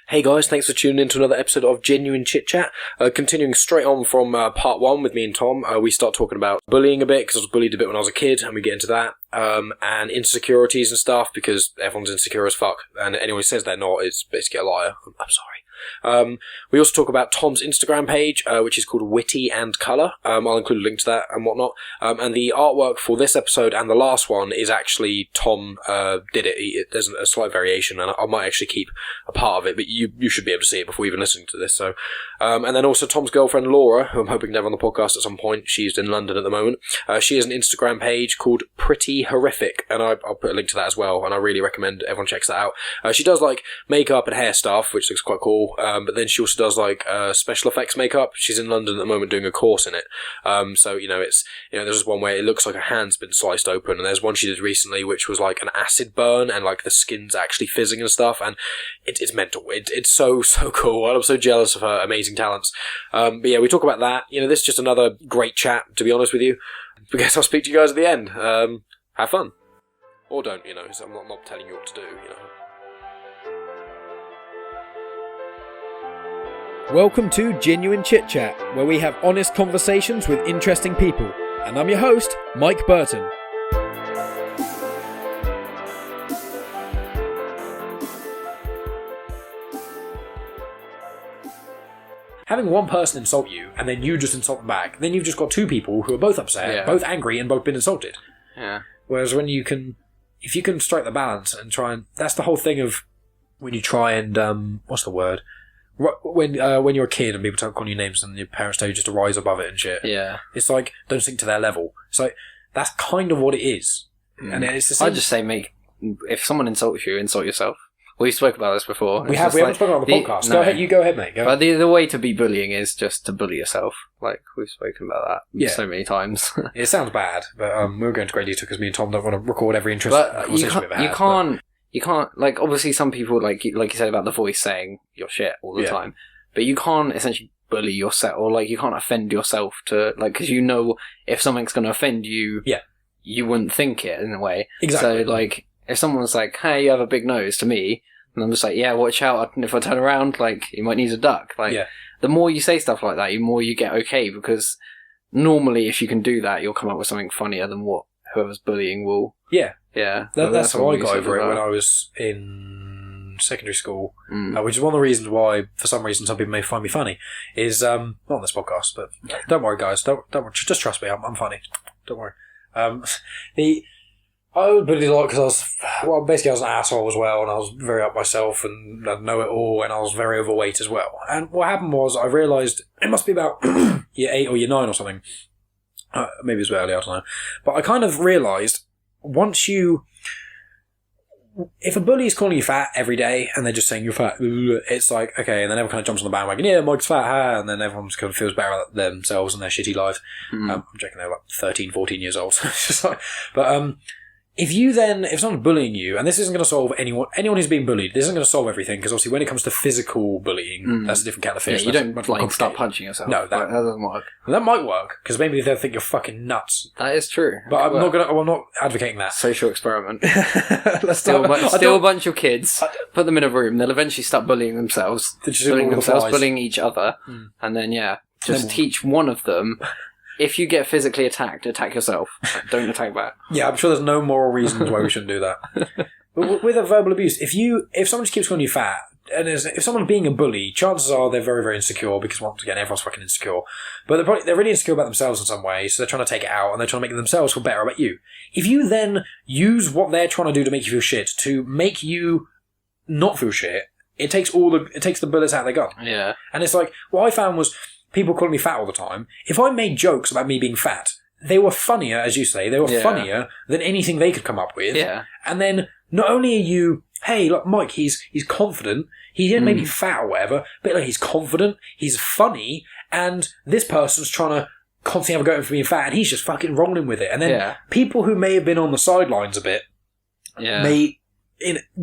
Hey guys, thanks for tuning in to another episode of Genuine Chit-Chat. Continuing straight on from part 1 with me and Tom, we start talking about bullying a bit, because I was bullied a bit when I was a kid, and we get into that, and insecurities and stuff, because everyone's insecure as fuck, and anyone who says they're not is basically a liar. I'm sorry. We also talk about Tom's Instagram page, which is called Witty and Colour. I'll include a link to that and whatnot. And the artwork for this episode and the last one is actually Tom did it. There's a slight variation, and I might actually keep a part of it, but you should be able to see it before even listening to this. So, and then also Tom's girlfriend Laura, who I'm hoping to have on the podcast at some point. She's in London at the moment. She has an Instagram page called Pretty Horrific, and I'll put a link to that as well. And I really recommend everyone checks that out. She does like makeup and hair stuff, which looks quite cool. But then she also does like special effects makeup. She's in London at the moment doing a course in it. So it's there's one where it looks like her hand's been sliced open, and there's one she did recently which was like an acid burn, and like the skin's actually fizzing and stuff, and it's mental. It's so cool. I'm so jealous of her amazing talents. But yeah, we talk about that. This is just another great chat, to be honest with you. I guess I'll speak to you guys at the end. Have fun, or don't. I'm not telling you what to do. Welcome to Genuine Chit-Chat, where we have honest conversations with interesting people. And I'm your host, Mike Burton. Having one person insult you, and then you just insult them back, then you've just got two people who are both upset, both angry, and both been insulted. Yeah. Whereas if you can strike the balance and try and... That's the whole thing of when you try and... what's the word? When you're a kid and people start calling you names and your parents tell you just to rise above it and shit. Yeah. It's like, don't sink to their level. It's like, that's kind of what it is. And it's the same... I'd just say, if someone insults you, insult yourself. We spoke about this before. We haven't spoken about the podcast. No. You go ahead, mate. Go. But the way to be bullying is just to bully yourself. Like, we've spoken about that so many times. It sounds bad, but we'll go into great detail because me and Tom don't want to record every interesting conversation we've had. You can't, like, obviously some people, like you said about the voice saying you're shit all the time, but you can't essentially bully yourself, or, like, you can't offend yourself to, like, because if something's going to offend you, you wouldn't think it in a way. Exactly. So, like, if someone's like, hey, you have a big nose to me, and I'm just like, yeah, watch out, if I turn around, like, you might need a duck. Like, the more you say stuff like that, the more you get okay, because normally if you can do that, you'll come up with something funnier than what whoever's bullying will. Yeah. Yeah. That's how I got over it when I was in secondary school, which is one of the reasons why, for some reason, some people may find me funny, is, not on this podcast, but don't worry, guys, don't worry, just trust me, I'm funny. Don't worry. I was bullied a lot because I was an asshole as well, and I was very up myself and I know it all, and I was very overweight as well. And what happened was, I realised, it must be about year 8 or year 9 or something, maybe it was a bit early, I don't know, but I kind of realised, if a bully is calling you fat every day and they're just saying you're fat, it's like, okay, and then everyone kind of jumps on the bandwagon, yeah, Mike's fat, ha, and then everyone just kind of feels better about themselves and their shitty lives. I'm checking they're like 13, 14 years old. But if someone's bullying you, and this isn't going to solve anyone who's being bullied, this isn't going to solve everything, because obviously when it comes to physical bullying, that's a different kettle of fish. Yeah, you don't start punching yourself. No, that doesn't work. That might work, because maybe they'll think you're fucking nuts. That is true. But I'm not advocating that. Social experiment. Let's steal a bunch of kids, put them in a room, they'll eventually start bullying themselves, bullying each other, and then, teach one of them... If you get physically attacked, attack yourself. Don't attack back. Yeah, I'm sure there's no moral reasons why we shouldn't do that. But with a verbal abuse, if someone just keeps calling you fat, and if someone's being a bully, chances are they're very, very insecure, because once again, everyone's fucking insecure. But they're really insecure about themselves in some way, so they're trying to take it out, and they're trying to make themselves feel better about you. If you then use what they're trying to do to make you feel shit to make you not feel shit, it takes the bullets out of their gun. Yeah. And it's like, what I found was, people calling me fat all the time, if I made jokes about me being fat, they were funnier, as you say, funnier than anything they could come up with. Yeah. And then, not only are you, hey, look, Mike, he's confident, he didn't maybe fat or whatever, but like, he's confident, he's funny, and this person's trying to constantly have a go at him for being fat, and he's just fucking rolling with it. And then people who may have been on the sidelines a bit may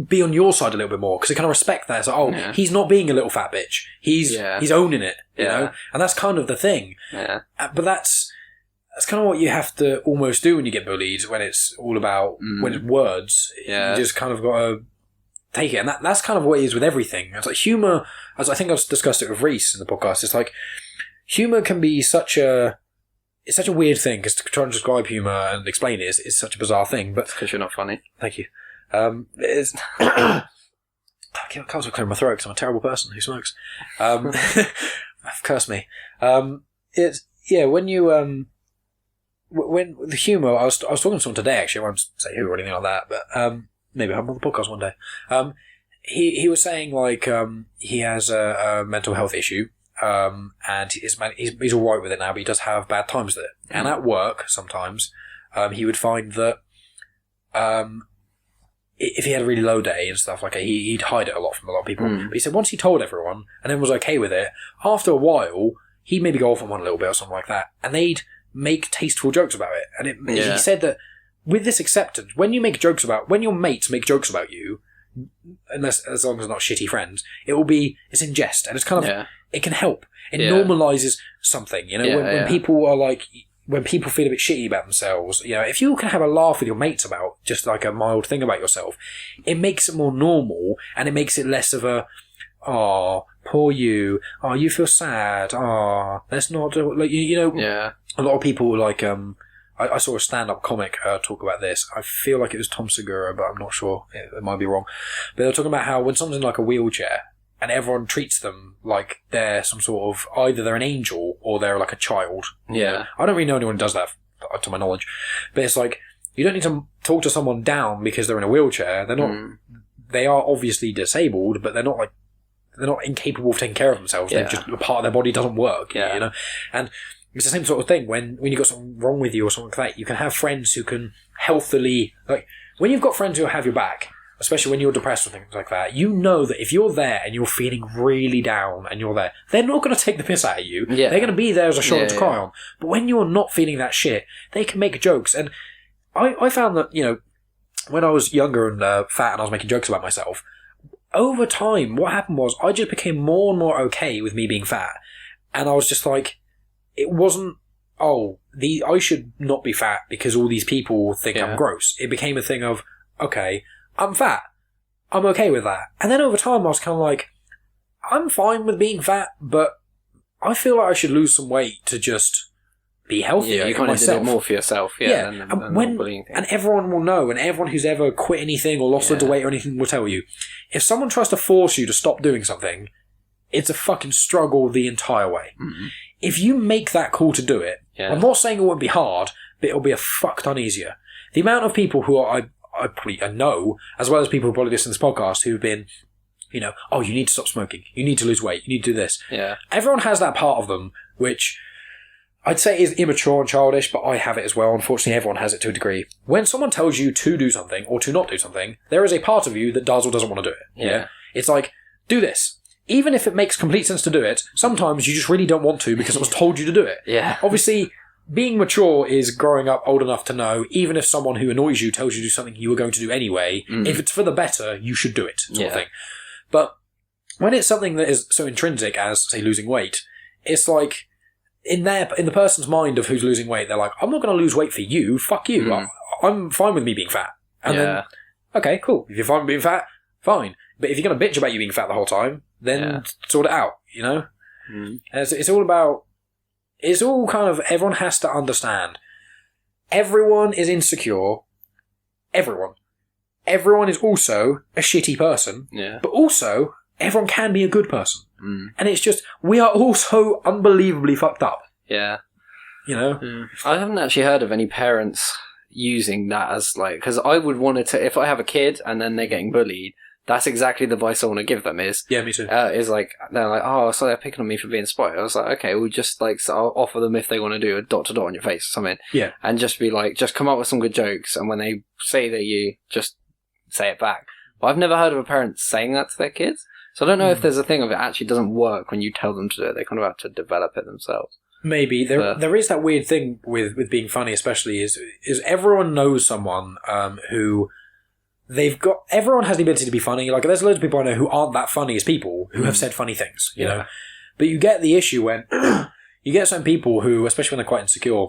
be on your side a little bit more, because they kind of respect that. It's like, he's not being a little fat bitch. He's owning it, you know? And that's kind of the thing. Yeah. But that's kind of what you have to almost do when you get bullied, when it's all about, when it's words. Yeah. You just kind of got to take it. And that's kind of what it is with everything. It's like humour, as I think I've discussed it with Reese in the podcast, it's like humour can be it's such a weird thing, because to try and describe humour and explain it is such a bizarre thing. But because you're not funny. Thank you. It's I can't clear my throat because I'm a terrible person who smokes. Curse me. It's when you when the humour. I was talking to someone today. Actually, I won't say who or anything like that, but maybe I'll have him on the podcast one day. He was saying like he has a mental health issue. And he's all right with it now, but he does have bad times with it. And at work, sometimes he would find that if he had a really low day and stuff like that, he'd hide it a lot from a lot of people. But he said once he told everyone and everyone was okay with it, after a while he'd maybe go off on one a little bit or something like that, and they'd make tasteful jokes about it. And he said that with this acceptance, when your mates make jokes about you, as long as they're not shitty friends, it's in jest, and it's kind of it can help. It normalizes something, when people are like, when people feel a bit shitty about themselves, if you can have a laugh with your mates about just like a mild thing about yourself, it makes it more normal, and it makes it less of a, oh, poor you, oh, you feel sad, oh, let's not do it. Like, a lot of people like, I saw a stand-up comic talk about this. I feel like it was Tom Segura, but I'm not sure. It might be wrong. But they were talking about how when someone's in like a wheelchair and everyone treats them like they're some sort of, either they're an angel or they're like a child. Yeah. I don't really know anyone who does that, to my knowledge. But it's like, you don't need to talk to someone down because they're in a wheelchair. They're not, they are obviously disabled, but they're not incapable of taking care of themselves. Yeah. They're just, a part of their body doesn't work, And it's the same sort of thing when you've got something wrong with you or something like that. You can have friends who can healthily, like, when you've got friends who have your back, especially when you're depressed or things like that, you know that if you're there and you're feeling really down and you're there, they're not going to take the piss out of you. Yeah. They're going to be there as a shoulder to cry on. But when you're not feeling that shit, they can make jokes. And I found that, when I was younger and fat and I was making jokes about myself, over time, what happened was I just became more and more okay with me being fat. And I was just like, it wasn't, I should not be fat because all these people think I'm gross. It became a thing of, okay, I'm fat. I'm okay with that. And then over time I was kind of like, I'm fine with being fat, but I feel like I should lose some weight to just be healthier. Yeah, you kind of did it more for yourself. Yeah. And everyone will know, and everyone who's ever quit anything or lost loads of weight or anything will tell you, if someone tries to force you to stop doing something, it's a fucking struggle the entire way. Mm-hmm. If you make that call to do it, I'm not saying it won't be hard, but it'll be a fuck ton easier. The amount of people who I know, as well as people who probably listen to this podcast, who've been, you need to stop smoking, you need to lose weight, you need to do this. Yeah. Everyone has that part of them, which I'd say is immature and childish, but I have it as well. Unfortunately, everyone has it to a degree. When someone tells you to do something or to not do something, there is a part of you that does or doesn't want to do it. Yeah. It's like, do this. Even if it makes complete sense to do it, sometimes you just really don't want to because it was told you to do it. Yeah. Obviously, being mature is growing up old enough to know, even if someone who annoys you tells you to do something you were going to do anyway, if it's for the better, you should do it, sort of thing. But when it's something that is so intrinsic as, say, losing weight, it's like, in the person's mind of who's losing weight, they're like, I'm not going to lose weight for you, fuck you. I'm fine with me being fat. And then, okay, cool. If you're fine with being fat, fine. But if you're going to bitch about you being fat the whole time, then sort it out, And it's all about, it's all kind of, everyone has to understand. Everyone is insecure. Everyone. Everyone is also a shitty person. Yeah. But also, everyone can be a good person. And it's just, we are all so unbelievably fucked up. Yeah. I haven't actually heard of any parents using that as like, because I would want to, if I have a kid and then they're getting bullied, that's exactly the advice I want to give them is... Yeah, me too. Is like, they're like, oh, so they're picking on me for being spotty. I was like, okay, we'll just like, so I'll offer them if they want to do a dot to dot on your face or something. Yeah. And just be like, just come up with some good jokes. And when they say that you, just say it back. But I've never heard of a parent saying that to their kids. So I don't know if there's a thing of it actually doesn't work when you tell them to do it. They kind of have to develop it themselves. Maybe. There is that weird thing with being funny, especially, is everyone knows someone who... everyone has the ability to be funny. Like, there's loads of people I know who aren't that funny as people who have said funny things, you know? But you get the issue when you get some people who, especially when they're quite insecure,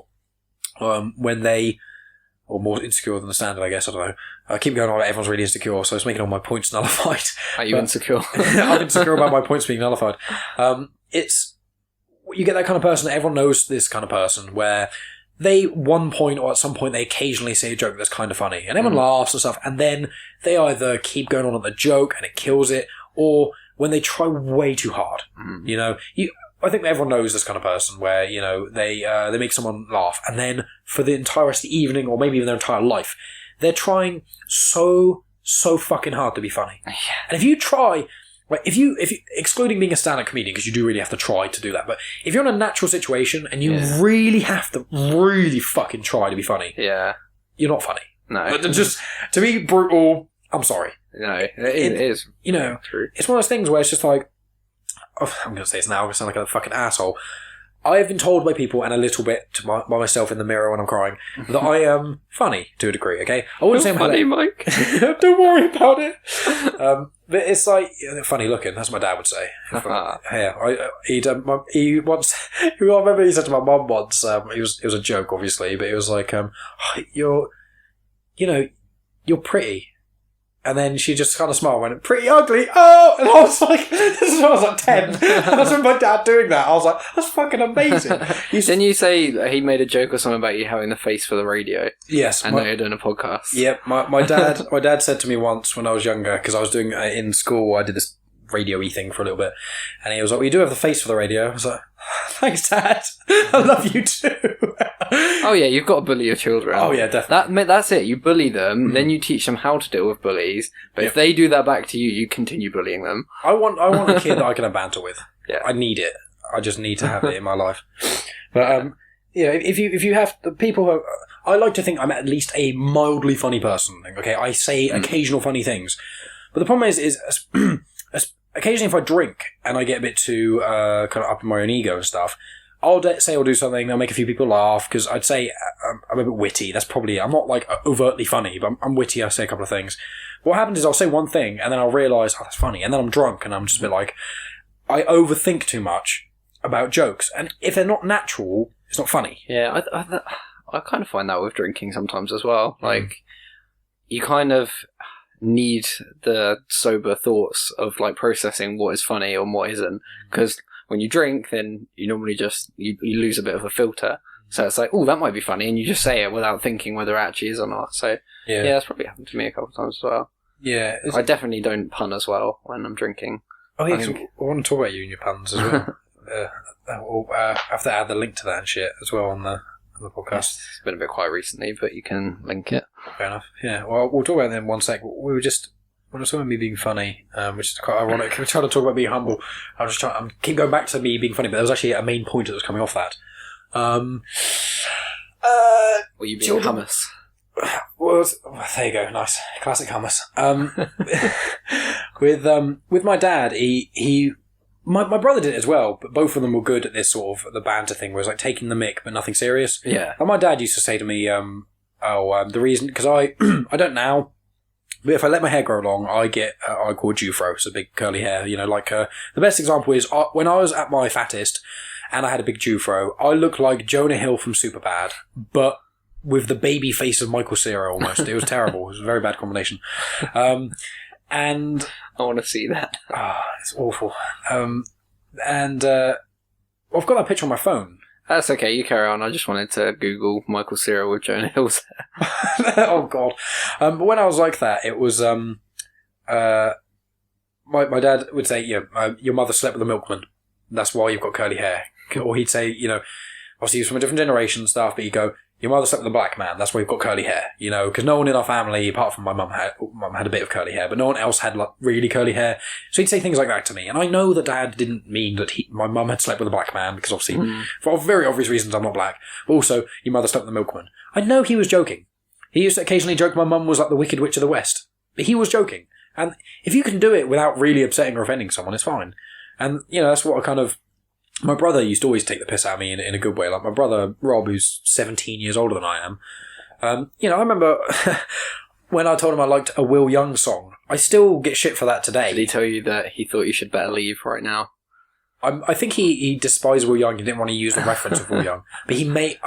when they or more insecure than the standard, I guess. I don't know. I keep going on, everyone's really insecure, so it's making all my points nullified. Are you insecure? I'm insecure about my points being nullified. You get that kind of person, everyone knows this kind of person, where they, one point or at some point, they occasionally say a joke that's kind of funny, and everyone laughs and stuff, and then they either keep going on at the joke and it kills it, or when they try way too hard. I think everyone knows this kind of person where, they make someone laugh, and then for the entire rest of the evening, or maybe even their entire life, they're trying so fucking hard to be funny. Yeah. And if you try, like, if you excluding being a stand-up comedian, because you do really have to try to do that, but if you're in a natural situation and you really have to really fucking try to be funny, you're not funny. No. Just to be brutal, I'm sorry. No, it is. True. It's one of those things where it's just like, I'm going to say this now, I'm going to sound like a fucking asshole. I have been told by people, and a little bit by myself in the mirror when I'm crying, that I am funny to a degree, okay? I wouldn't say I'm funny, Mike. Don't worry about it. But it's like, funny looking, that's what my dad would say. He once, I remember he said to my mum once, it was a joke, obviously, but it was like, you're pretty. And then she just kind of smiled and went, pretty ugly. Oh! And I was like, this is when I was like 10. And I was with my dad doing that. I was like, that's fucking amazing. Didn't you say he made a joke or something about you having the face for the radio? Yes. And now you're doing a podcast. Yep. My dad said to me once when I was younger, because I was doing in school, I did this radio-y thing for a little bit. And he was like, well, you do have the face for the radio. I was like, thanks, Dad. I love you too. Oh yeah, you've got to bully your children. Oh yeah, definitely. That's it. You bully them, then you teach them how to deal with bullies. But if they do that back to you, you continue bullying them. I want a kid that I can have banter with. Yeah, I need it. I just need to have it in my life. But if you have the people who, I like to think I'm at least a mildly funny person. Okay, I say occasional funny things, but the problem is occasionally if I drink and I get a bit too kind of up in my own ego and stuff, I'll say I'll do something, I'll make a few people laugh, because I'd say I'm a bit witty. That's probably, I'm not like overtly funny, but I'm witty, I say a couple of things. What happens is I'll say one thing, and then I'll realise, oh, that's funny, and then I'm drunk, and I'm just a bit like, I overthink too much about jokes, and if they're not natural, it's not funny. Yeah, I kind of find that with drinking sometimes as well. Like, you kind of need the sober thoughts of like processing what is funny and what isn't, because when you drink, then you normally just you lose a bit of a filter. So it's like, oh, that might be funny, and you just say it without thinking whether it actually is or not. So yeah, that's probably happened to me a couple of times as well. Yeah, I definitely don't pun as well when I'm drinking. Oh yeah, I want to talk about you and your puns as well. We'll have to add the link to that and shit as well on the podcast. Yes, it's been a bit quiet recently, but you can link it. Fair enough. We we'll talk about it in one sec. We were just, when I was talking about me being funny, which is quite ironic, we're trying to talk about being humble. I'm keep going back to me being funny, but there was actually a main point that was coming off that. Were you being hummus? Well, there you go, nice, classic hummus. With my dad, my brother did it as well, but both of them were good at this sort of the banter thing, where it was like taking the mick but nothing serious. Yeah. And my dad used to say to me, the reason, because I don't now, but if I let my hair grow long, I call Jufro, so big curly hair. The best example is when I was at my fattest and I had a big Jufro, I looked like Jonah Hill from Superbad, but with the baby face of Michael Cera almost. It was terrible. It was a very bad combination. And I want to see that. It's awful. I've got that picture on my phone. That's okay, you carry on. I just wanted to Google Michael Cera with Jonah Hill's hair. Oh, God. But when I was like that, it was... my dad would say, your mother slept with a milkman. That's why you've got curly hair. Or he'd say, obviously he's from a different generation and stuff, but he'd go, your mother slept with a black man. That's why you've got curly hair. Because no one in our family, apart from my mum had a bit of curly hair, but no one else had like really curly hair. So he'd say things like that to me. And I know that Dad didn't mean that my mum had slept with a black man, because obviously, for very obvious reasons, I'm not black. But also, your mother slept with a milkman. I know he was joking. He used to occasionally joke my mum was like the Wicked Witch of the West. But he was joking. And if you can do it without really upsetting or offending someone, it's fine. And, that's what I kind of... My brother used to always take the piss out of me in a good way. Like my brother, Rob, who's 17 years older than I am. I remember when I told him I liked a Will Young song. I still get shit for that today. Did he tell you that he thought you should better leave right now? I think he despised Will Young. He didn't want to use the reference of Will Young, but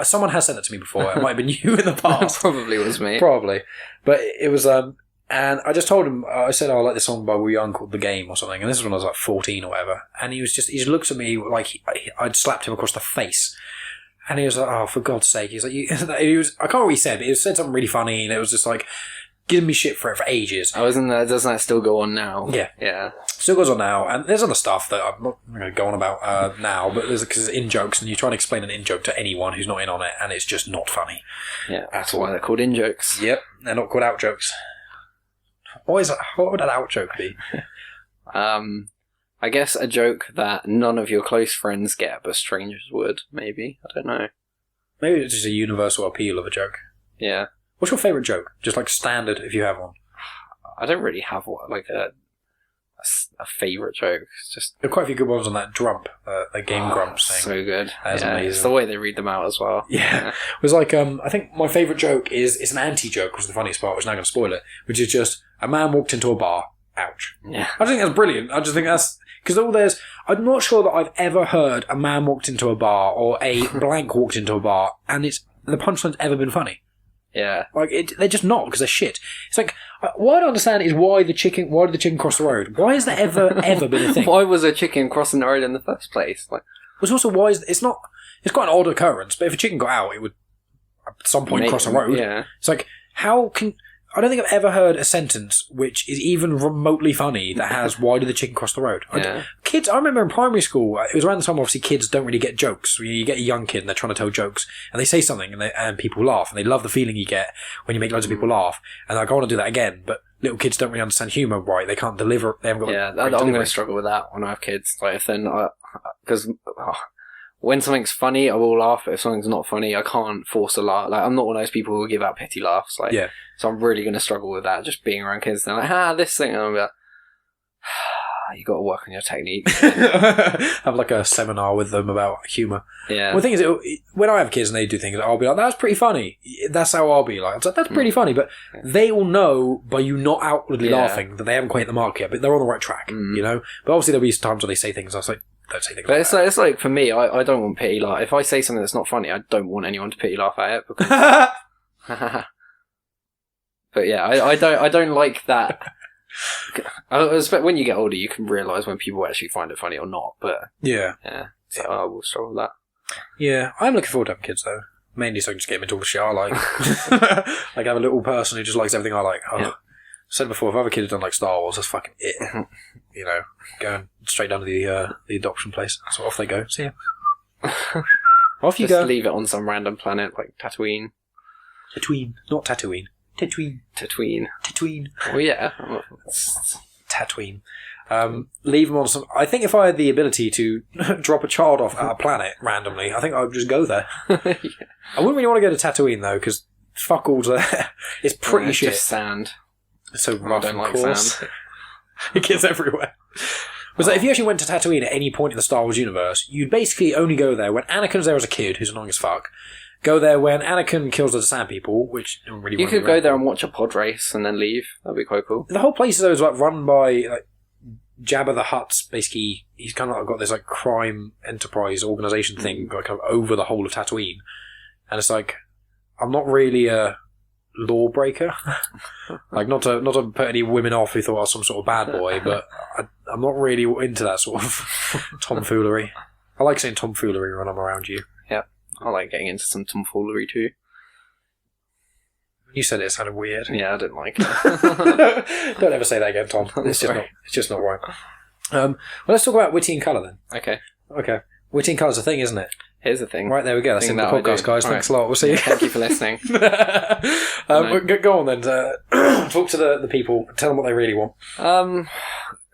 someone has said that to me before. It might have been you in the past. Probably was me. Probably, but it was. And I just told him. I said, I like this song by Will Young called "The Game" or something. And this is when I was like 14 or whatever. And he just looked at me like I'd slapped him across the face. And he was like, "Oh, for God's sake!" He's like, I can't remember what he said, but he said something really funny, and it was just like giving me shit for it for ages. Oh, doesn't that still go on now? Yeah. Still goes on now, and there's other stuff that I'm not going to go on about now, but because it's in-jokes, and you try and explain an in-joke to anyone who's not in on it, and it's just not funny. Yeah, that's why they're called in-jokes. Yep, they're not called out-jokes. What would an out-joke be? I guess a joke that none of your close friends get, but strangers would, maybe. I don't know. Maybe it's just a universal appeal of a joke. Yeah. What's your favourite joke? Just like standard, if you have one. I don't really have one, like a favourite joke. It's just there are quite a few good ones on that the Game Grumps thing. So good. That's amazing. It's the way they read them out as well. Yeah. It was like, I think my favourite joke is, it's an anti-joke, which is the funniest part, which is not going to spoil it, which is just, a man walked into a bar. Ouch. Yeah. I just think that's brilliant. I just think that's, because I'm not sure that I've ever heard a man walked into a bar or a blank walked into a bar, and the punchline's ever been funny. Yeah. Like, they're just not, because they're shit. It's like, what I don't understand is why did the chicken cross the road? Why has that ever been a thing? Why was a chicken crossing the road in the first place? Like, was also why it's quite an odd occurrence, but if a chicken got out, it would at some point cross a road. Yeah. It's like, I don't think I've ever heard a sentence which is even remotely funny that has, why did the chicken cross the road? Yeah. Kids, I remember in primary school, it was around the time, obviously, kids don't really get jokes. You get a young kid and they're trying to tell jokes, and they say something and people laugh, and they love the feeling you get when you make loads of people laff. And like, I want to do that again, but little kids don't really understand humour right. They can't deliver, they haven't got I'm going to struggle with that when I have kids. Like, if then, because when something's funny, I will laugh, but if something's not funny, I can't force a laugh. Like, I'm not one of those people who will give out pity laughs. Like, yeah. So I'm really going to struggle with that, just being around kids. They're like, this thing. And I'm like, you got to work on your technique. Have like a seminar with them about humour. Yeah. Well, the thing is, when I have kids and they do things, I'll be like, that's pretty funny. That's how I'll be like. It's like, that's pretty funny, but they will know by you not outwardly laughing that they haven't quite hit the mark yet, but they're on the right track, you know? But obviously there'll be times when they say things, I was like, don't say things but like that. It's like, for me, I don't want pity laugh. If I say something that's not funny, I don't want anyone to pity laugh at it, because... But yeah, I don't like that. I expect when you get older, you can realise when people actually find it funny or not. But yeah, so I will struggle with that. Yeah, I'm looking forward to having kids though. Mainly so I can just get them into all the shit I like. Like have a little person who just likes everything I like. I said before, if other kids have done like Star Wars, that's fucking it. You know, going straight down to the adoption place. So off they go. See ya. Off you go. Just leave it on some random planet like Tatooine. Tatooine, not Tatooine. Tatooine. Oh yeah. Tatooine. Leave them on some... I think if I had the ability to drop a child off at a planet randomly, I think I would just go there. Yeah. I wouldn't really want to go to Tatooine though, because fuck all's there. It's pretty shit. It's just sand. It's so rough and like coarse. sand. It gets everywhere. Was that if you actually went to Tatooine at any point in the Star Wars universe, you'd basically only go there when Anakin's there as a kid, who's annoying as fuck. Go there when Anakin kills the sand people, which don't really. You could go there and watch a pod race and then leave. That'd be quite cool. The whole place though is like run by like Jabba the Hutt's. Basically, he's kind of like got this like crime enterprise organization thing like kind of over the whole of Tatooine, and it's like I'm not really a lawbreaker. Like not to put any women off who thought I was some sort of bad boy, but I'm not really into that sort of tomfoolery. I like saying tomfoolery when I'm around you. Yeah. I like getting into some tomfoolery too. You said it sounded weird. Yeah, I didn't like it. Don't ever say that again, Tom. It's just not right. Well, let's talk about Witty in Colour then. Okay. Witty in Colour's a thing, isn't it? Here's the thing. Right, there we go. That's the end of the podcast, guys. Thanks a lot. We'll see you. Thank you for listening. Go on then. Talk to the people. Tell them what they really want.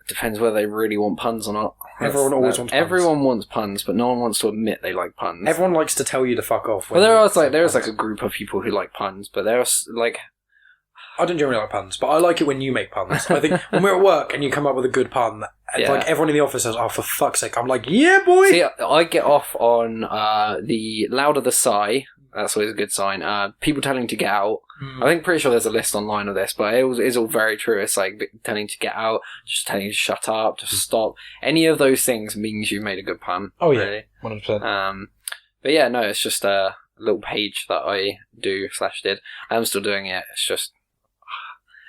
Depends whether they really want puns or not. Everyone always wants puns. Everyone wants puns, but no one wants to admit they like puns. Everyone likes to tell you to fuck off. Well, there's a group of people who like puns, but there's like... I don't generally like puns, but I like it when you make puns. I think when we're at work and you come up with a good pun, like everyone in the office says, "Oh, for fuck's sake!" I'm like, "Yeah, boy." See, I get off on the louder the sigh. That's always a good sign. People telling to get out, I think pretty sure there's a list online of this, but it's all very true. It's like telling you to get out, just telling you to shut up, just stop. Any of those things means you made a good pun. Oh yeah, really. 100%. But yeah, no, it's just a little page that I do/did. I'm still doing it. It's just.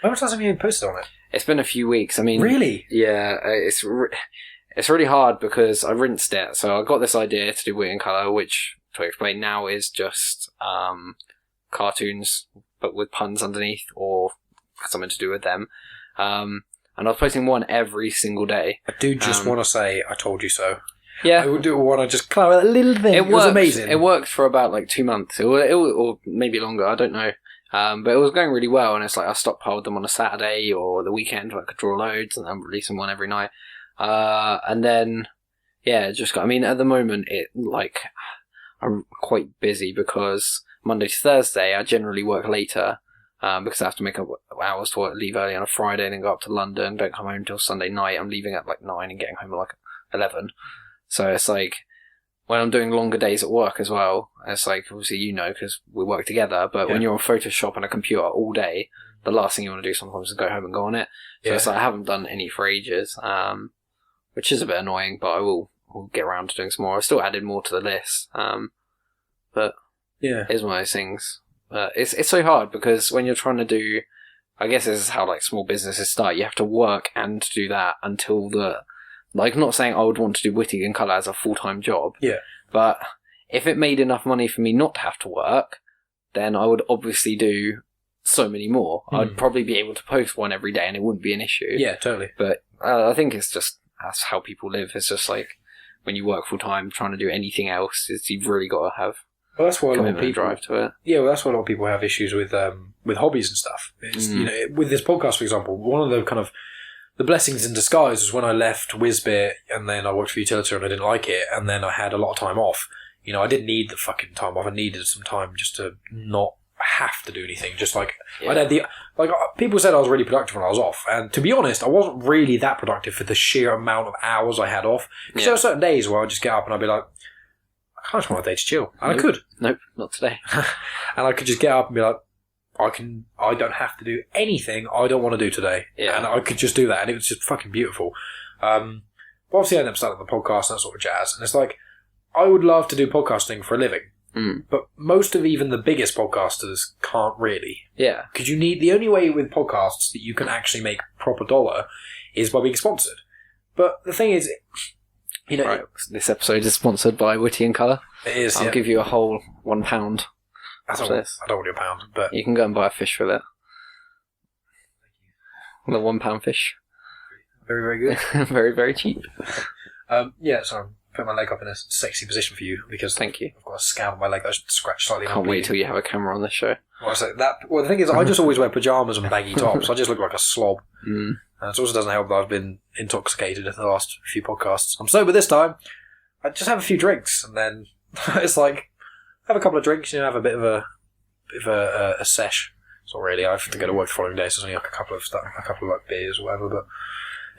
How much have you posted on it? It's been a few weeks. I mean, really? Yeah, it's really hard because I rinsed it. So I got this idea to do Wit and Colour, which to explain now is just cartoons but with puns underneath or something to do with them. And I was posting one every single day. I do just want to say, I told you so. Yeah. I would do want to just clarify that little thing. It was amazing. It worked for about like 2 months. Or maybe longer, I don't know. But it was going really well, and it's like I stockpiled them on a Saturday or the weekend where I could draw loads, and I'm releasing one every night. And then, yeah, just got, I mean, at the moment, I'm quite busy because Monday to Thursday, I generally work later, because I have to make up hours to work, leave early on a Friday and then go up to London, don't come home until Sunday night. I'm leaving at like 9 and getting home at like 11. So it's like, when I'm doing longer days at work as well, it's like, obviously because we work together, but when you're on Photoshop and a computer all day, the last thing you want to do sometimes is go home and go on it. So it's like, I haven't done any for ages, which is a bit annoying, but we'll get around to doing some more. I've still added more to the list, but it's one of those things. It's so hard because when you're trying to do, I guess this is how like small businesses start, you have to work and do that until like, I'm not saying I would want to do Witty and Colour as a full-time job. Yeah. But if it made enough money for me not to have to work, then I would obviously do so many more. I'd probably be able to post one every day and it wouldn't be an issue. Yeah, totally. But I think it's just, that's how people live. It's just like, when you work full-time, trying to do anything else, you've really got to have that's why a lot of people drive to it. Yeah, well, that's why a lot of people have issues with hobbies and stuff. It's, with this podcast, for example, one of the kind of the blessings in disguise was when I left Whizbit and then I worked for Utility and I didn't like it, and then I had a lot of time off. I didn't need the fucking time off. I needed some time just to not have to do anything. Just like I had people said I was really productive when I was off, and to be honest, I wasn't really that productive for the sheer amount of hours I had off. Because there were certain days where I'd just get up and I'd be like, I can't just want a day to chill, and I could. Nope, not today. And I could just get up and be like, I don't have to do anything I don't want to do today. Yeah. And I could just do that, and it was just fucking beautiful. But obviously I ended up starting the podcast and that sort of jazz, and it's like, I would love to do podcasting for a living, but most of even the biggest podcasters can't really. Yeah. Because the only way with podcasts that you can actually make proper dollar is by being sponsored. But the thing is, right, this episode is sponsored by Witty and Colour. It is, I'll give you a whole £1. I don't want your £1, but you can go and buy a fish with it. The £1 fish. Very, very good. Very, very cheap. Yeah, so I'm putting my leg up in a sexy position for you because thank you. I've got a scab on my leg that I should scratch slightly. Can't wait till you have a camera on this show. Well, the thing is, I just always wear pyjamas and baggy tops. I just look like a slob. And it also doesn't help that I've been intoxicated in the last few podcasts. I'm sober this time. I just have a few drinks, and then it's like, have a couple of drinks, have a bit of a sesh. It's not really. I have to go to work the following day, so it's only like a couple of like beers or whatever. But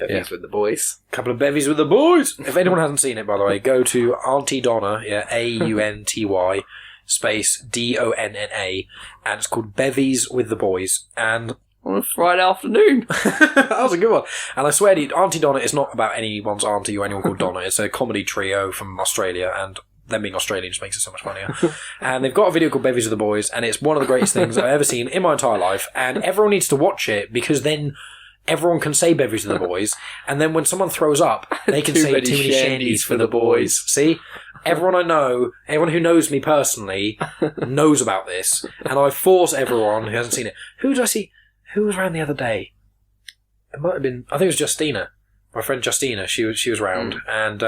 bevies with the boys. A couple of bevies with the boys. If anyone hasn't seen it, by the way, go to Auntie Donna. Yeah, AUNTY space DONNA, and it's called Bevies with the Boys. And on a Friday afternoon. That was a good one. And I swear to you, Auntie Donna is not about anyone's auntie or anyone called Donna. It's a comedy trio from Australia, and them being Australian just makes it so much funnier. And they've got a video called Bevies with the Boys, and it's one of the greatest things I've ever seen in my entire life, and everyone needs to watch it, because then everyone can say Bevies with the Boys, and then when someone throws up, they can say too many shandies for the boys. See? Everyone I know, everyone who knows me personally, knows about this, and I force everyone who hasn't seen it. Who did I see? Who was around the other day? It might have been, I think it was Justina. My friend Justina, she was round, and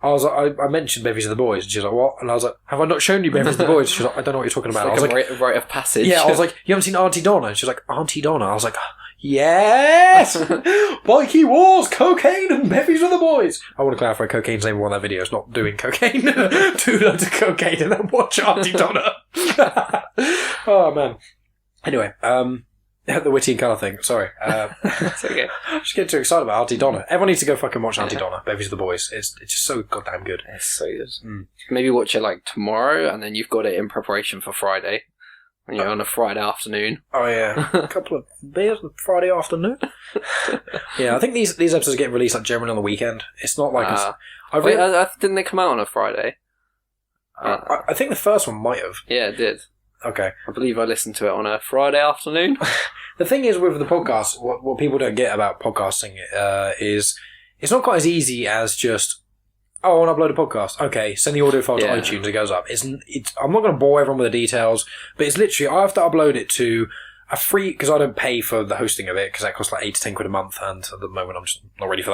I mentioned Bevies of the Boys, and she was like, what? And I was like, have I not shown you Bevies of the Boys? She was like, I don't know what you're talking about. It's like I was like, rite of passage. Yeah, I was like, you haven't seen Auntie Donna? And she was like, Auntie Donna? I was like, yes! Bikey Wars, cocaine, and Bevies of the Boys. I want to clarify, cocaine's name of one of that video. It's not doing cocaine. Do loads of cocaine and then watch Auntie Donna. Oh, man. Anyway, the Witty and Colour thing, sorry. It's okay. I'm just getting too excited about Auntie Donna. Everyone needs to go fucking watch Auntie Donna, Bevies of the Boys. It's just so goddamn good. It's so good. Maybe watch it like tomorrow, and then you've got it in preparation for Friday. when you're on a Friday afternoon. Oh yeah, a couple of beers on Friday afternoon. Yeah, I think these episodes get released like generally on the weekend. It's not like didn't they come out on a Friday? I think the first one might have. Yeah, it did. Okay. I believe I listened to it on a Friday afternoon. The thing is with the podcast, what people don't get about podcasting is it's not quite as easy as just, I want to upload a podcast. Okay, send the audio file to iTunes, it goes up. I'm not going to bore everyone with the details, but it's literally, I have to upload it to a free, because I don't pay for the hosting of it, because that costs like 8 to 10 quid a month, and at the moment I'm just not ready for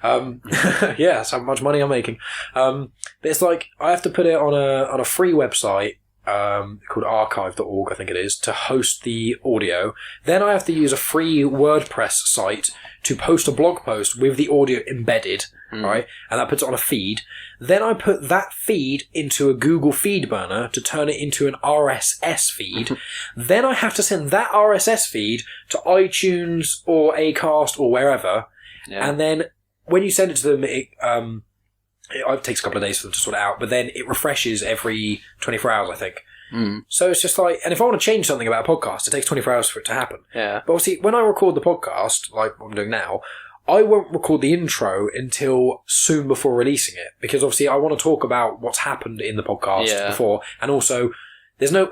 that. Yeah, that's how much money I'm making. But it's like, I have to put it on a free website, called archive.org, I think it is, to host the audio. Then I have to use a free WordPress site to post a blog post with the audio embedded, right? And that puts it on a feed. Then I put that feed into a Google feed burner to turn it into an RSS feed. Then I have to send that RSS feed to iTunes or Acast or wherever. Yeah. And then when you send it to them, it takes a couple of days for them to sort it out, but then it refreshes every 24 hours, I think. So it's just like, and if I want to change something about a podcast, it takes 24 hours for it to happen. Yeah. But obviously, when I record the podcast, like what I'm doing now, I won't record the intro until soon before releasing it, because obviously I want to talk about what's happened in the podcast before, and also there's no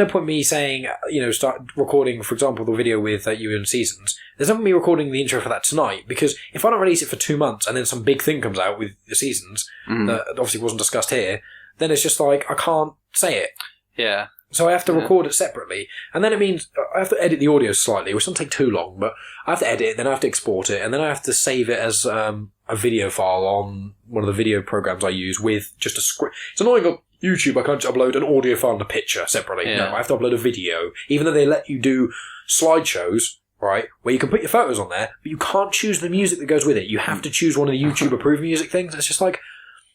point me saying, start recording, for example, the video with you and Seasons. There's no point me recording the intro for that tonight, because if I don't release it for 2 months and then some big thing comes out with the Seasons that obviously wasn't discussed here, then it's just like, I can't say it. Yeah. So I have to record it separately. And then it means I have to edit the audio slightly, which doesn't take too long, but I have to edit it, then I have to export it, and then I have to save it as a video file on one of the video programs I use with just a script. It's annoying on YouTube, I can't just upload an audio file and a picture separately. Yeah. No, I have to upload a video, even though they let you do slideshows, right, where you can put your photos on there, but you can't choose the music that goes with it. You have to choose one of the YouTube approved music things. It's just like,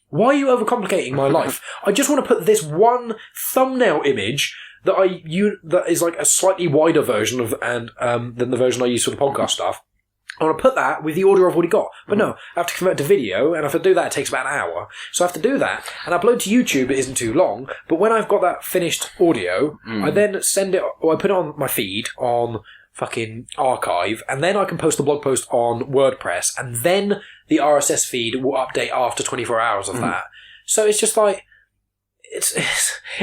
why are you overcomplicating my life? I just want to put this one thumbnail image that is like a slightly wider version of than the version I use for the podcast stuff. I want to put that with the audio I've already got. But no, I have to convert to video, and if I do that, it takes about an hour. So I have to do that, and upload to YouTube. It isn't too long, but when I've got that finished audio, I then send it, or I put it on my feed on fucking Archive, and then I can post the blog post on WordPress, and then the RSS feed will update after 24 hours of that. So it's just like, it's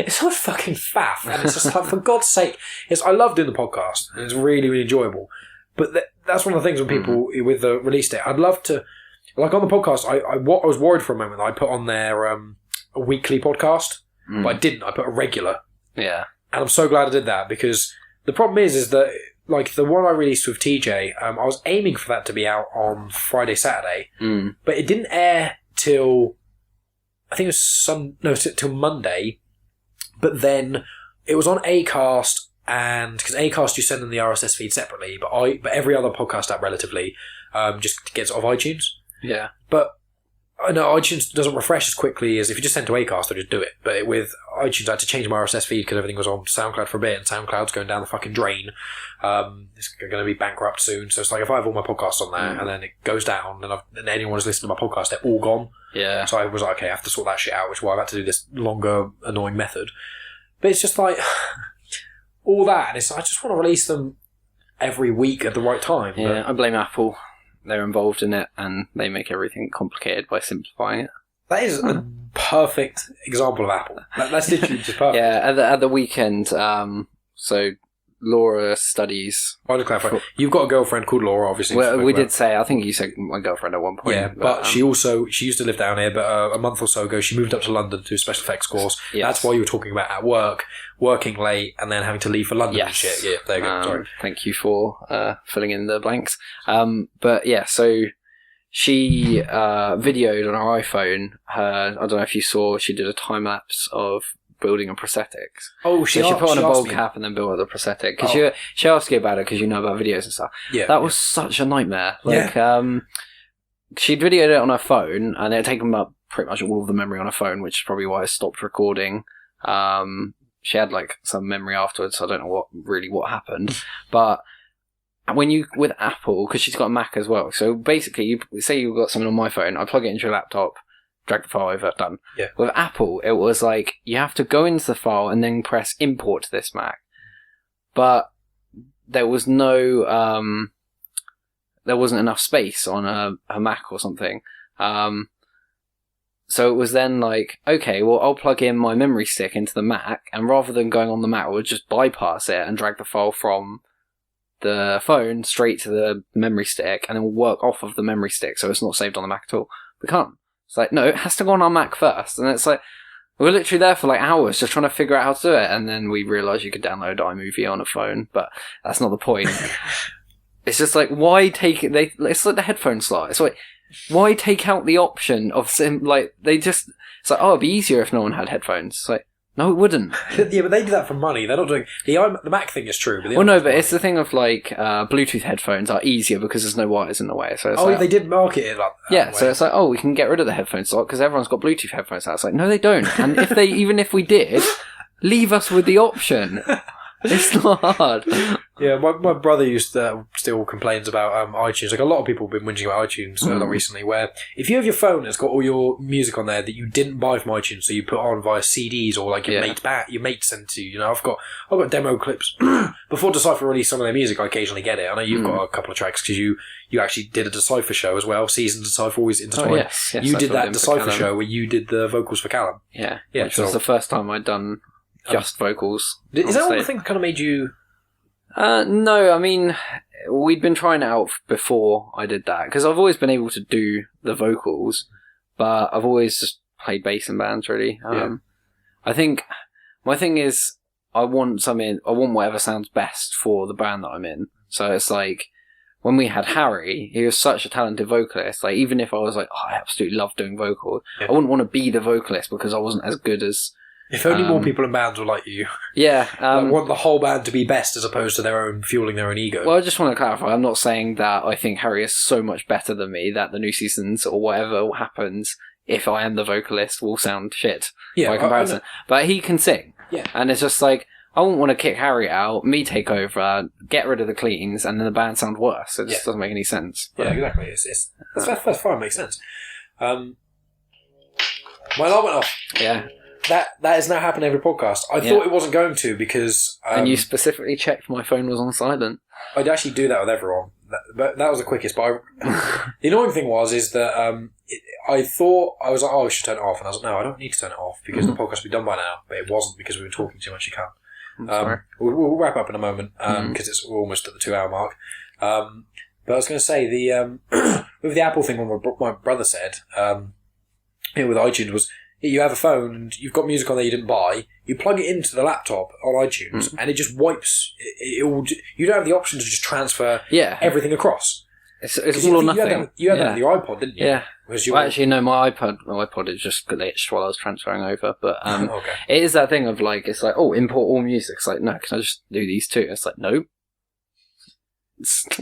so fucking faff, and it's just like, for God's sake, I love doing the podcast, and it's really, really enjoyable. But that's one of the things when people, with the release date, I'd love to, like on the podcast, I was worried for a moment that I put on there a weekly podcast, but I didn't. I put a regular. Yeah. And I'm so glad I did that, because the problem is that, like the one I released with TJ, I was aiming for that to be out on Friday, Saturday, but it didn't air till, I think it was till Monday, but then it was on Acast, and because Acast you send them the RSS feed separately, but every other podcast app relatively just gets it off iTunes. Yeah. But I know iTunes doesn't refresh as quickly as if you just send to Acast, they'll just do it. But with iTunes, I had to change my RSS feed because everything was on SoundCloud for a bit, and SoundCloud's going down the fucking drain. It's going to be bankrupt soon. So it's like if I have all my podcasts on there and then it goes down, and anyone who's listening to my podcast, they're all gone. Yeah. So I was like, okay, I have to sort that shit out, which is why I've had to do this longer, annoying method. But it's just like all that, and I just want to release them every week at the right time. Yeah, I blame Apple. They're involved in it, and they make everything complicated by simplifying it. That is a perfect example of Apple. That's literally just perfect. Yeah, at the weekend, so Laura studies. I want to clarify. You've got a girlfriend called Laura, obviously. Well, we did say, I think you said my girlfriend at one point. Yeah, but she used to live down here, but a month or so ago she moved up to London to do a special effects course. Yes. That's why you were talking about at work, working late, and then having to leave for London and shit. Yeah, there you go. Sorry. Thank you for filling in the blanks. But yeah, so she videoed on her iPhone I don't know if you saw, she did a time-lapse of building a prosthetics. Oh, she put on a bowl cap and then built the prosthetic. Because she asked you about it because you know about videos and stuff. Yeah, that was such a nightmare. Like, she'd videoed it on her phone, and it had taken up pretty much all of the memory on her phone, which is probably why I stopped recording. She had like some memory afterwards, so I don't know what happened. But with Apple, because she's got a Mac as well, so basically, you say you've got something on my phone, I plug it into your laptop, drag the file over, done. Yeah. With Apple, it was like, you have to go into the file and then press import to this Mac. But there was no, there wasn't enough space on a Mac or something. So it was then like, okay, well, I'll plug in my memory stick into the Mac, and rather than going on the Mac, we'll just bypass it and drag the file from the phone straight to the memory stick, and then we'll work off of the memory stick, so it's not saved on the Mac at all. We can't. It's like, no, it has to go on our Mac first. And it's like, we were literally there for like hours just trying to figure out how to do it, and then we realised you could download iMovie on a phone, but that's not the point. It's just like, why take it? It's like the headphone slot. It's like, why take out the option of it's like, oh, it'd be easier if no one had headphones. It's like, no, it wouldn't. Yeah, but they do that for money. They're not doing the Mac thing is true. But it's the thing of like Bluetooth headphones are easier because there's no wires in the way. So it's they did market it like that. Yeah, so it's like, oh, we can get rid of the headphone slot because everyone's got Bluetooth headphones now. It's like, no, they don't. And even if we did, leave us with the option. It's not hard. Yeah, my brother still complains about iTunes. Like, a lot of people have been whinging about iTunes recently, where if you have your phone that's got all your music on there that you didn't buy from iTunes, so you put on via CDs or like your mate sent to you. You know, I've got demo clips. Before Decipher released some of their music, I occasionally get it. I know you've got a couple of tracks because you actually did a Decipher show as well. Season Decipher, always intertwined. Yes, you did that Decipher show where you did the vocals for Callum. Yeah, which was the first time I'd done just vocals. Is that one of the things that kind of made you... No, I mean, we'd been trying it out before I did that, because I've always been able to do the vocals, but I've always just played bass in bands, really. I think my thing is, I want whatever sounds best for the band that I'm in. So it's like, when we had Harry, he was such a talented vocalist. Like, even if I was like, I absolutely love doing vocals, I wouldn't want to be the vocalist because I wasn't as good as... If only more people in bands were like you. Yeah. I want the whole band to be best as opposed to fueling their own ego. Well, I just want to clarify, I'm not saying that I think Harry is so much better than me that the new seasons or whatever happens, if I am the vocalist, will sound shit by comparison. But he can sing. Yeah. And it's just like, I wouldn't want to kick Harry out, me take over, get rid of the cleans, and then the band sound worse. It just doesn't make any sense. Yeah, exactly. That's fine, makes sense. My alarm went off. Yeah. That has now happened every podcast. I thought it wasn't going to because... and you specifically checked my phone was on silent. I'd actually do that with everyone. But that was the quickest. But the annoying thing is that I thought... I was like, I should turn it off. And I was like, no, I don't need to turn it off because the podcast will be done by now. But it wasn't because we were talking too much. You can't. We'll wrap up in a moment because we're almost at the 2-hour mark. But I was going to say, with the Apple thing, what my brother said with iTunes was... You have a phone and you've got music on there you didn't buy. You plug it into the laptop on iTunes and it just wipes. You don't have the option to just transfer everything across. It's all or nothing. You had that with your iPod, didn't you? Yeah. Actually, no, my iPod is just glitched while I was transferring over. But it is that thing of like, it's like, oh, import all music. It's like, no, can I just do these too? It's like, no.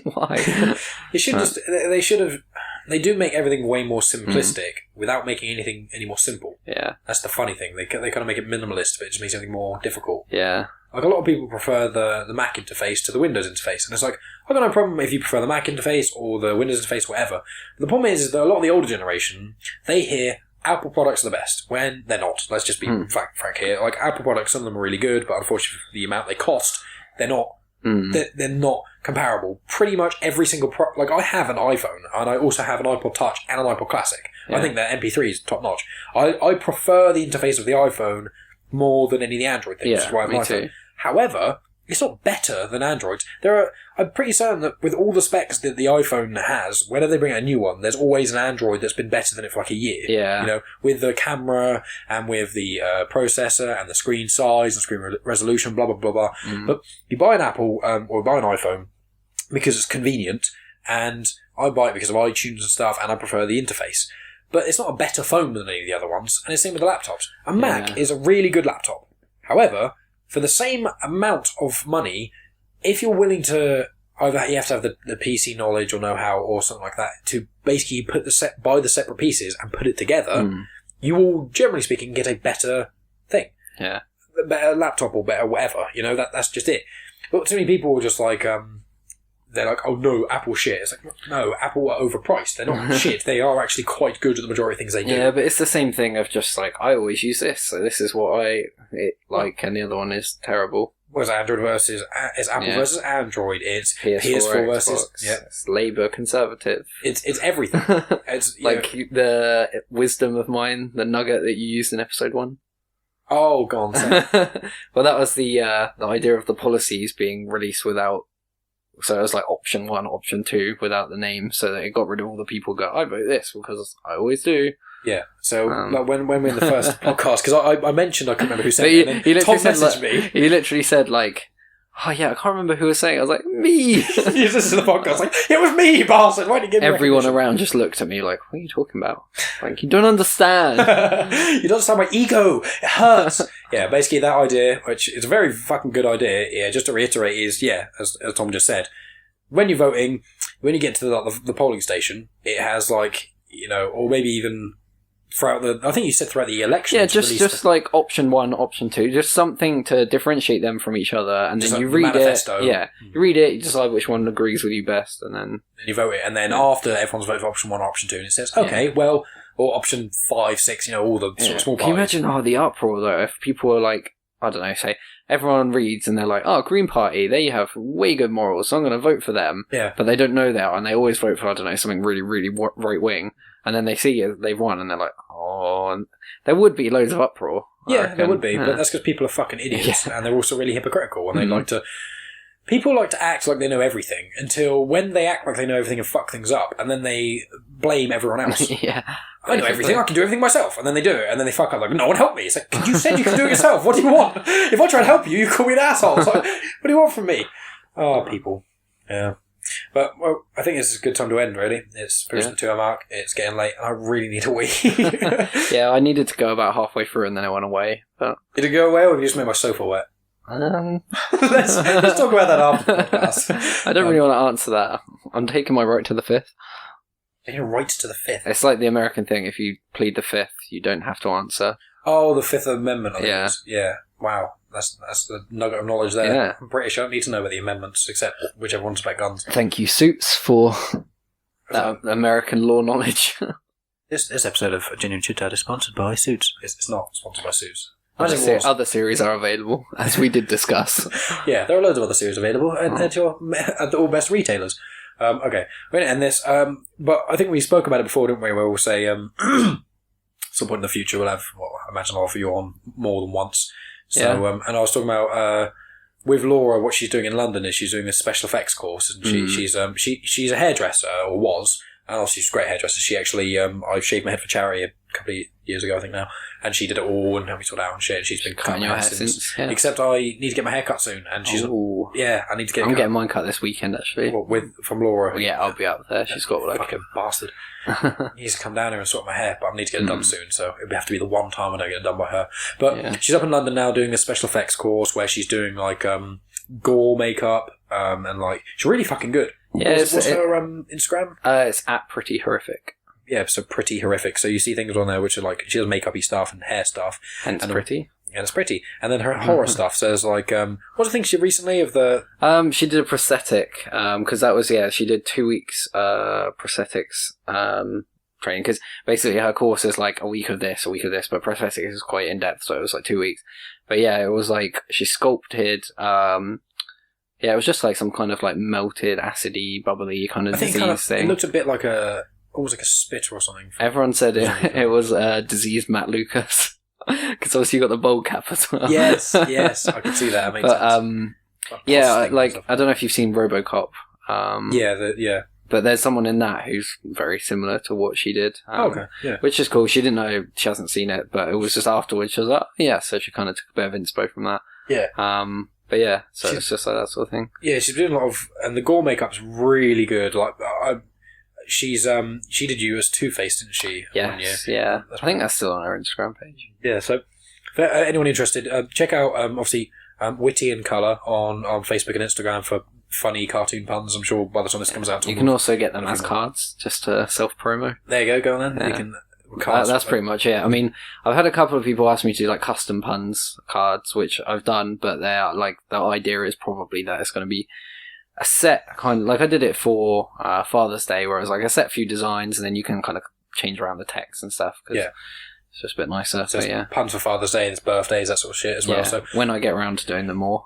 Why? They should have. They do make everything way more simplistic without making anything any more simple. Yeah, that's the funny thing. They kind of make it minimalist, but it just makes everything more difficult. Yeah, like a lot of people prefer the Mac interface to the Windows interface, and it's like, I've got no problem if you prefer the Mac interface or the Windows interface, whatever. But the problem is that a lot of the older generation, they hear Apple products are the best when they're not. Let's just be frank here. Like, Apple products, some of them are really good, but unfortunately for the amount they cost, they're not. They're not comparable. Pretty much every single like, I have an iPhone and I also have an iPod Touch and an iPod Classic. I think their MP3 is top notch. I prefer the interface of the iPhone more than any of the Android things. Yeah, me too. However, it's not better than Android. I'm pretty certain that with all the specs that the iPhone has, whenever they bring out a new one, there's always an Android that's been better than it for like a year. Yeah. You know, with the camera and with the processor and the screen size and screen resolution, blah, blah, blah, blah. But you buy an Apple or buy an iPhone because it's convenient, and I buy it because of iTunes and stuff, and I prefer the interface. But it's not a better phone than any of the other ones, and it's the same with the laptops. A Mac is a really good laptop. However, for the same amount of money, if you're willing to either you have to have the PC knowledge or know-how or something like that to basically buy the separate pieces and put it together, you will, generally speaking, get a better thing. Yeah. A better laptop or better whatever. You know, that's just it. But too many people are just like, they're like, oh no, Apple shit. It's like, no, Apple are overpriced. They're not shit. They are actually quite good at the majority of things they do. Yeah, but it's the same thing of just like, I always use this, so this is what I like, and the other one is terrible. Whereas Android versus it's Apple versus Android. It's PS4 versus it's Labour Conservative. It's everything. It's like the wisdom of mine, the nugget that you used in episode 1. Oh, go on. Well, that was the idea of the policies being released without. So it was like option 1, option 2 without the name, so that it got rid of all the people who go, I vote this because I always do. Yeah, so like when we're in the first podcast, because I mentioned, I can't remember who said it, and then Tom messaged me. He literally said like, oh yeah, I can't remember who was saying it. I was like, me! You listened to the podcast, like, it was me, bastard, why didn't you give me Everyone around just looked at me like, what are you talking about? Like, you don't understand. You don't understand my ego, it hurts. Yeah, basically that idea, which is a very fucking good idea, yeah, just to reiterate is, as Tom just said, when you're voting, when you get to the polling station, it has like, or maybe even throughout the election. Yeah, just like option 1, option 2, just something to differentiate them from each other, and then you read it. Yeah, you read it, you decide which one agrees with you best, and then you vote it. And then after everyone's voted for option 1, option 2, and it says, okay, well, or option 5, 6, all the sort of small parties. Can you imagine the uproar though if people were like, I don't know, say everyone reads and they're like, oh, Green Party, they have way good morals, so I'm going to vote for them. Yeah, but they don't know that, and they always vote for, I don't know, something really, really right wing. And then they see they've won, and they're like, oh, and there would be loads of uproar. Yeah, there would be, but that's because people are fucking idiots, and they're also really hypocritical, and they like to... People like to act like they know everything, until when they act like they know everything and fuck things up, and then they blame everyone else. Yeah. I know everything, I can do everything myself, and then they do it, and then they fuck up, like, no one help me. It's like, you said you could do it yourself, what do you want? If I try and help you, you call me an asshole. It's like, what do you want from me? Oh, people. Yeah. But, well, I think this is a good time to end, really. It's approaching the 2 hour mark, it's getting late, and I really need a wee. Yeah, I needed to go about halfway through, and then I went away. But did it go away, or did you just make my sofa wet? Let's talk about that after the podcast. I don't really want to answer that. I'm taking my right to the 5th. Taking your right to the 5th? It's like the American thing, if you plead the 5th, you don't have to answer. Oh, the 5th Amendment, I think yeah. It was. Yeah. Wow. That's the nugget of knowledge there. Yeah. I'm British, I don't need to know about the amendments, except whichever one's about guns. Thank you, Suits, for that American law knowledge. This episode of Genuine Chit-Chat is sponsored by Suits. It's not sponsored by Suits. Other series are available, as we did discuss. Yeah, there are loads of other series available at the all best retailers. Okay, we're going to end this. But I think we spoke about it before, didn't we? Where we'll say some point in the future we'll have, I imagine I'll offer you on more than once. So, and I was talking about with Laura, what she's doing in London is she's doing this special effects course, and she's a hairdresser, or was, and obviously she's a great hairdresser. She actually, I shaved my head for charity a couple of years ago, I think now, and she did it all and helped me sort out and shit. And she's been cutting my hair since. Yeah. Except I need to get my hair cut soon, and she's I need to get. I'm getting mine cut this weekend actually. From Laura. Well, yeah, I'll be up there. She's got like fucking bastard. He needs to come down here and sort my hair, but I need to get it done soon, so it would have to be the one time I don't get it done by her. But she's up in London now doing this special effects course where she's doing like gore makeup, and like she's really fucking good. Yeah, what's her Instagram? It's at Pretty Horrific. Yeah, so Pretty Horrific. So you see things on there which are like, she does make-uppy stuff and hair stuff. And it's pretty. And it's pretty. And then her horror stuff says like, what's the thing she recently of the... she did a prosthetic, because that was, she did 2 weeks prosthetics training, because basically her course is like a week of this, but prosthetics is quite in-depth, so it was like 2 weeks. But yeah, it was like, she sculpted... it was just like some kind of like melted, acidy, bubbly kind of disease thing. It looked a bit like almost like a spitter or something. Everyone said it was diseased Matt Lucas. Because obviously you got the bowl cap as well. Yes, I can see that. It makes sense. I don't know if you've seen RoboCop. But there's someone in that who's very similar to what she did. Which is cool. She didn't know, she hasn't seen it, but it was just afterwards she was like, so she kind of took a bit of inspo from that. Yeah. But yeah, so it's just like that sort of thing. Yeah, she's doing a lot of, and the gore makeup's really good. Like, she did you as Two-Face, didn't she? Yes, yeah. I think that's still on her Instagram page. Yeah, so for anyone interested, check out obviously Witty and Colour on Facebook and Instagram for funny cartoon puns. I'm sure by the time this comes out, you can also get them as cards, just to self-promo. There you go on then. Yeah. You can. That's pretty much it. I mean, I've had a couple of people ask me to do like custom puns cards, which I've done, but they're like, the idea is probably that it's going to be a set kind of, like I did it for Father's Day, where it was like a set few designs, and then you can kind of change around the text and stuff. Yeah. It's just a bit nicer. So it's puns for Father's Day and it's birthdays, that sort of shit as well. So when I get around to doing them more.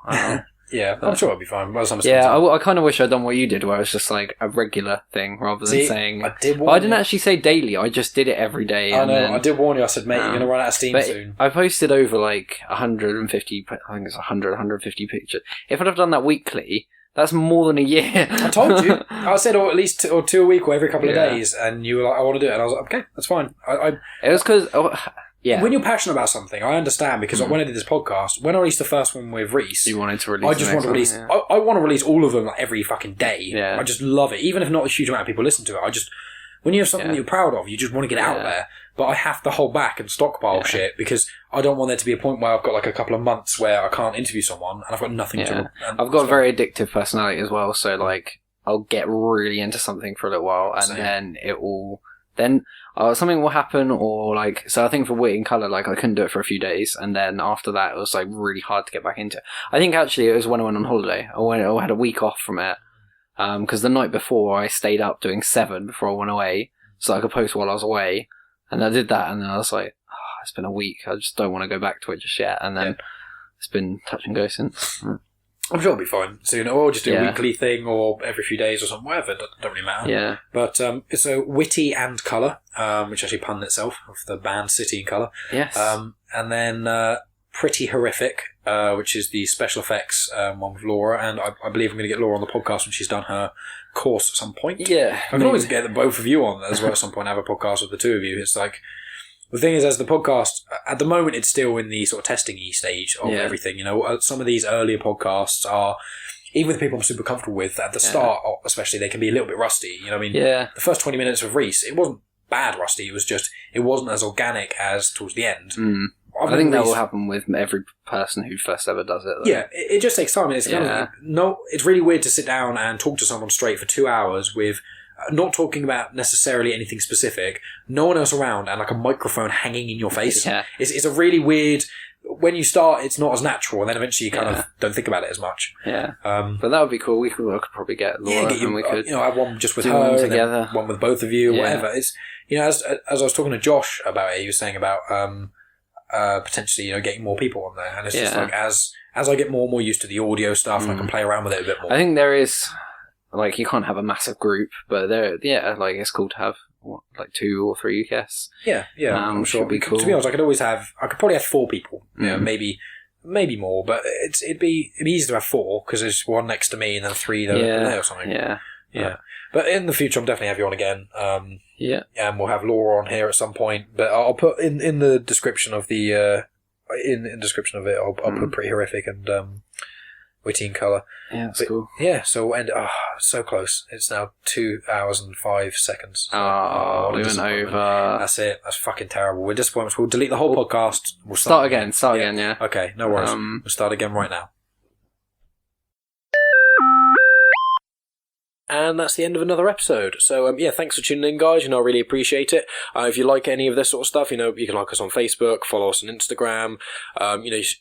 Yeah, I'm sure it'll be fine. I kind of wish I'd done what you did, where it's just like a regular thing rather than saying. I didn't actually say daily. I just did it every day. I did warn you. I said, mate, you're going to run out of steam soon. I posted over like 150. I think it's 150 pictures. If I'd have done that weekly, that's more than a year. I told you. I said, or at least two a week, or every couple of days, and you were like, I want to do it, and I was like, okay, that's fine. It was because. When you're passionate about something, I understand, because when I did this podcast, when I released the first one with Reese, you wanted to release. I just want to release. I want to release all of them like every fucking day. Yeah. I just love it, even if not a huge amount of people listen to it. When you have something that you're proud of, you just want to get it out there. But I have to hold back and stockpile shit, because I don't want there to be a point where I've got like a couple of months where I can't interview someone and I've got nothing to. I've got a very addictive personality as well, so like I'll get really into something for a little while, and then it will. Then something will happen, or like, so I think for Wit in Colour, like I couldn't do it for a few days, and then after that it was like really hard to get back into it. I think actually it was when I went on holiday. I had a week off from it, because the night before I stayed up doing 7 before I went away, so I could post while I was away, and I did that, and then I was like, it's been a week, I just don't want to go back to it just yet, and then it's been touch and go since. I'm sure it'll be fine soon. Or just do a weekly thing, or every few days or something, whatever. It don't really matter. Yeah. But it's a Witty and Colour, which actually punned itself of the band City and Colour. Yes. And then Pretty Horrific, which is the special effects one with Laura. And I believe I'm going to get Laura on the podcast when she's done her course at some point. Yeah. I can always get the both of you on as well at some point, have a podcast with the two of you. It's like... The thing is, as the podcast, at the moment, it's still in the sort of testing-y stage of everything. You know, some of these earlier podcasts are, even with people I'm super comfortable with, at the start, especially, they can be a little bit rusty. You know what I mean? Yeah. The first 20 minutes of Reese, it wasn't bad rusty. It was just, it wasn't as organic as towards the end. Mm. I think that will happen with every person who first ever does it, though. Yeah, it just takes time. It's kind of, it's really weird to sit down and talk to someone straight for 2 hours with... not talking about necessarily anything specific, no one else around, and like a microphone hanging in your face. Yeah. It's a really weird... When you start, it's not as natural, and then eventually you kind of don't think about it as much. Yeah. But that would be cool. I could probably get Laura, and we could... have one just with her, together. One with both of you, whatever. It's, as I was talking to Josh about it, he was saying about potentially, getting more people on there, and it's just like, as I get more and more used to the audio stuff, and I can play around with it a bit more. I think there is... Like, you can't have a massive group, but like, it's cool to have, 2 or 3 guests. Yeah, I'm sure. It'd be cool. To be honest, I could probably have 4 people. Maybe more, but it'd be easy to have 4, because there's one next to me and then 3 there or something. Yeah. But in the future, I'm definitely have you on again. And we'll have Laura on here at some point, but I'll put in the description of the, in description of it, I'll put Pretty Horrific and, Witty in Colour. Yeah, that's cool. Yeah, so we'll end. So close. It's now 2 hours and 5 seconds. We went over. That's it. That's fucking terrible. We're disappointed. We'll delete the whole podcast. We'll start again. Yeah. Okay, no worries. We'll start again right now. And that's the end of another episode. So, thanks for tuning in, guys. I really appreciate it. If you like any of this sort of stuff, you can like us on Facebook, follow us on Instagram,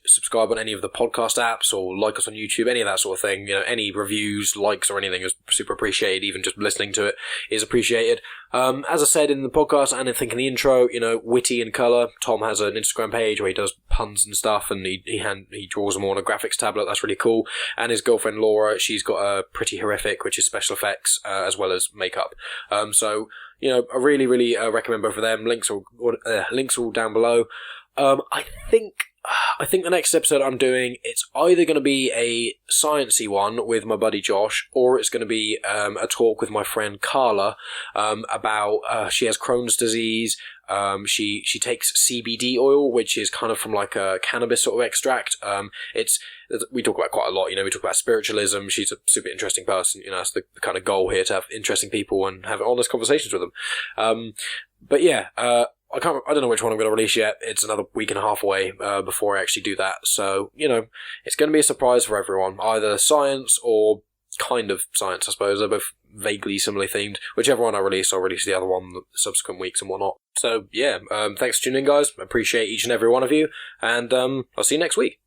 subscribe on any of the podcast apps, or like us on YouTube, any of that sort of thing. Any reviews, likes, or anything is super appreciated. Even just listening to it is appreciated. As I said in the podcast and I think in the intro, Witty and Colour. Tom has an Instagram page where he does puns and stuff, and he draws them all on a graphics tablet. That's really cool. And his girlfriend Laura, she's got a Pretty Horrific, which is special effects as well as makeup. So I really, really recommend both of them. Links all down below. I think the next episode I'm doing, it's either going to be a sciencey one with my buddy Josh, or it's going to be a talk with my friend Carla about she has Crohn's disease. She takes CBD oil, which is kind of from like a cannabis sort of extract. We talk about quite a lot. We talk about spiritualism. She's a super interesting person. That's the kind of goal here, to have interesting people and have honest conversations with them. But yeah. I don't know which one I'm going to release yet. It's another week and a half away before I actually do that. So, it's going to be a surprise for everyone. Either science or kind of science, I suppose. They're both vaguely similarly themed. Whichever one I release, I'll release the other one the subsequent weeks and whatnot. So, thanks for tuning in, guys. I appreciate each and every one of you. And I'll see you next week.